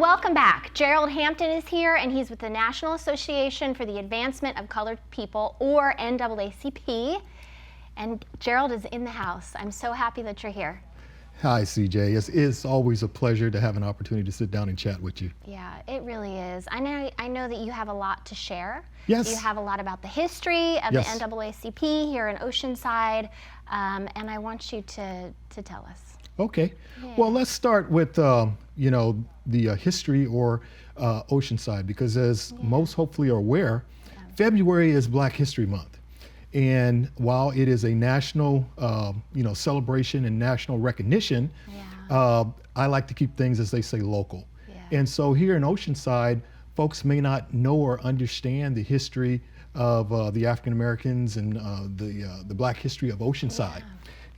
welcome back. Gerald Hampton is here, and he's with the National Association for the Advancement of Colored People, or NAACP. And Gerald is in the house. I'm so happy that you're here. Hi, CJ. It's always a pleasure to have an opportunity to sit down and chat with you. Yeah, it really is. I know that you have a lot to share. Yes. You have a lot about the history of the NAACP here in Oceanside, and I want you to tell us. Okay. Yeah. Well, let's start with the history or Oceanside, because as most hopefully are aware, February is Black History Month. And while it is a national, celebration and national recognition, I like to keep things, as they say, local. Yeah. And so here in Oceanside, folks may not know or understand the history of the African Americans and the Black history of Oceanside. Yeah.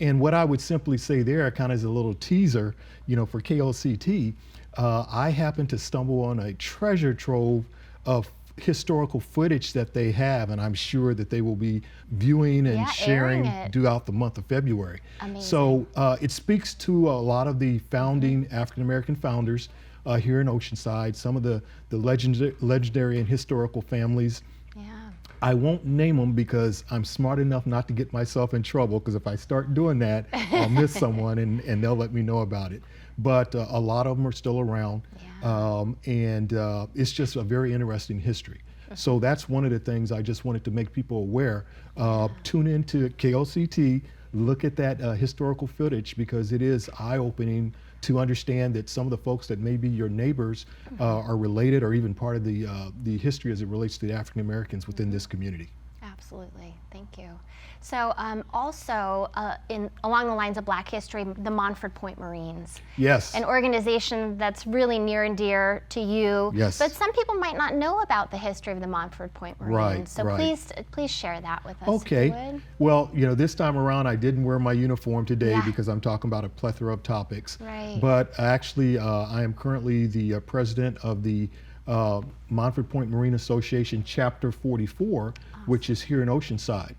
And what I would simply say there, kind of as a little teaser, for KOCT, I happened to stumble on a treasure trove of historical footage that they have, and I'm sure that they will be viewing and sharing throughout the month of February. Amazing. So it speaks to a lot of the founding African American founders here in Oceanside, some of the legendary and historical families. Yeah. I won't name them because I'm smart enough not to get myself in trouble, because if I start doing that, I'll miss someone and they'll let me know about it. But a lot of them are still around, and it's just a very interesting history. So that's one of the things I just wanted to make people aware. Tune into KOCT, look at that historical footage, because it is eye-opening to understand that some of the folks that may be your neighbors are related or even part of the history as it relates to the African Americans within this community. Absolutely, thank you. So also along the lines of Black history, the Montford Point Marines. Yes. An organization that's really near and dear to you. Yes. But some people might not know about the history of the Montford Point Marines. Right, so right. please share that with us. Okay. If you would. Well, this time around I didn't wear my uniform today because I'm talking about a plethora of topics. Right. But actually I am currently the president of the Montford Point Marine Association Chapter 44, which is here in Oceanside.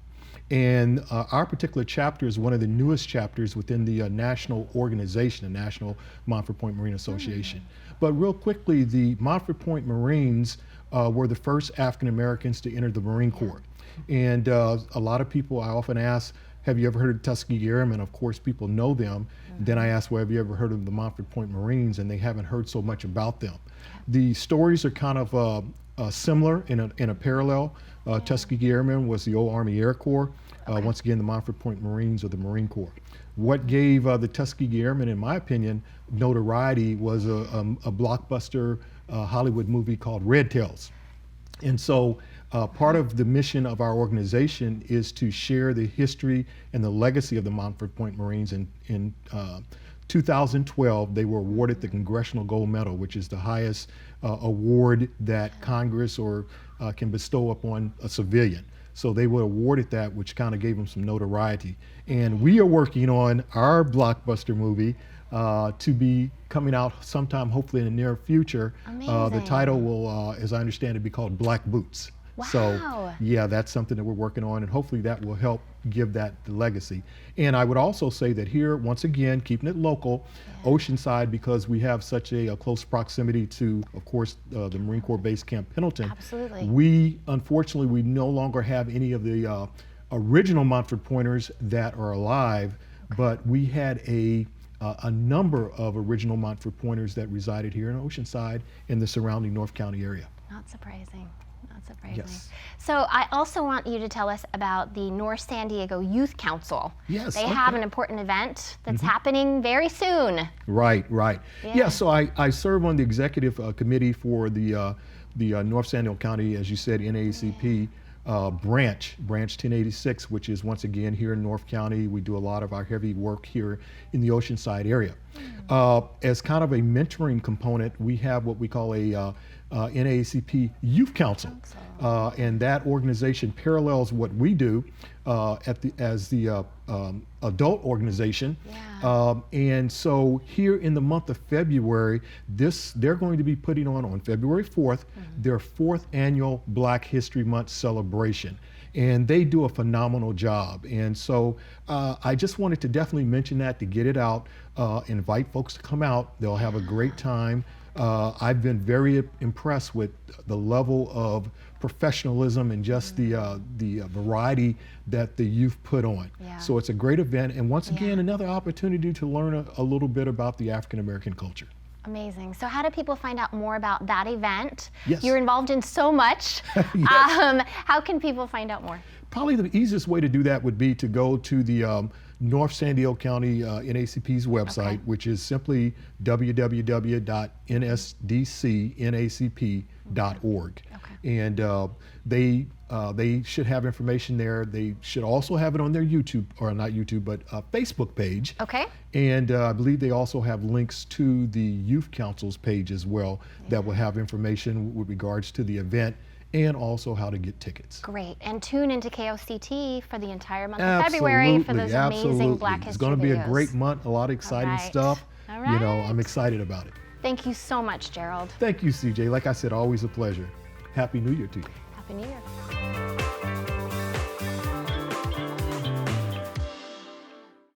And our particular chapter is one of the newest chapters within the national organization, the National Montford Point Marine Association. But real quickly, the Montford Point Marines were the first African Americans to enter the Marine Corps. And a lot of people, I often ask, have you ever heard of Tuskegee Airmen? Of course, people know them. Then I ask, well, have you ever heard of the Montford Point Marines? And they haven't heard so much about them. The stories are kind of similar in a parallel. Tuskegee Airmen was the old Army Air Corps. Once again, the Montford Point Marines are the Marine Corps. What gave the Tuskegee Airmen, in my opinion, notoriety was a blockbuster Hollywood movie called Red Tails. And so part of the mission of our organization is to share the history and the legacy of the Montford Point Marines. In 2012, they were awarded the Congressional Gold Medal, which is the highest award that Congress or can bestow upon a civilian. So they were awarded that, which kind of gave them some notoriety. And we are working on our blockbuster movie to be coming out sometime, hopefully in the near future. The title will, as I understand it, be called Black Boots. Wow. So yeah, that's something that we're working on, and hopefully that will help give that the legacy. And I would also say that here, once again, keeping it local, Oceanside, because we have such a close proximity to, of course, the Marine Corps Base Camp Pendleton. Absolutely. We, unfortunately, we no longer have any of the original Montford Pointers that are alive, but we had a number of original Montford Pointers that resided here in Oceanside and the surrounding North County area. Not surprising. Not surprising. Yes. So I also want you to tell us about the North San Diego Youth Council. Yes. They have an important event that's happening very soon. Right, right. Yeah, so I serve on the executive committee for the North San Diego County, as you said, NAACP branch 1086, which is once again here in North County. We do a lot of our heavy work here in the Oceanside area. As kind of a mentoring component, we have what we call a NAACP Youth Council. And that organization parallels what we do as the adult organization. And so here in the month of February, they're going to be putting on February 4th, their 4th annual Black History Month celebration. And they do a phenomenal job. And so I just wanted to definitely mention that, to get it out, invite folks to come out. They'll have a great time. I've been very impressed with the level of professionalism and just the variety that the youth put on. Yeah. So it's a great event, and once again, Yeah. another opportunity to learn a little bit about the African American culture. Amazing. So how do people find out more about that event? Yes. You're involved in so much. Yes. How can people find out more? Probably the easiest way to do that would be to go to the North San Diego County NACP's website, which is simply www.nsdcnacp.org. And they should have information there. They should also have it on their YouTube, or not YouTube, but Facebook page. Okay. And I believe they also have links to the Youth Council's page as well that will have information with regards to the event and also how to get tickets. Great. And tune into KOCT for the entire month of February for those amazing Black History It's going to be a videos. great month, a lot of exciting right. stuff. All You know, right. I'm excited about it. Thank you so much, Gerald. Thank you, CJ. Like I said, always a pleasure. Happy New Year to you. Happy New Year.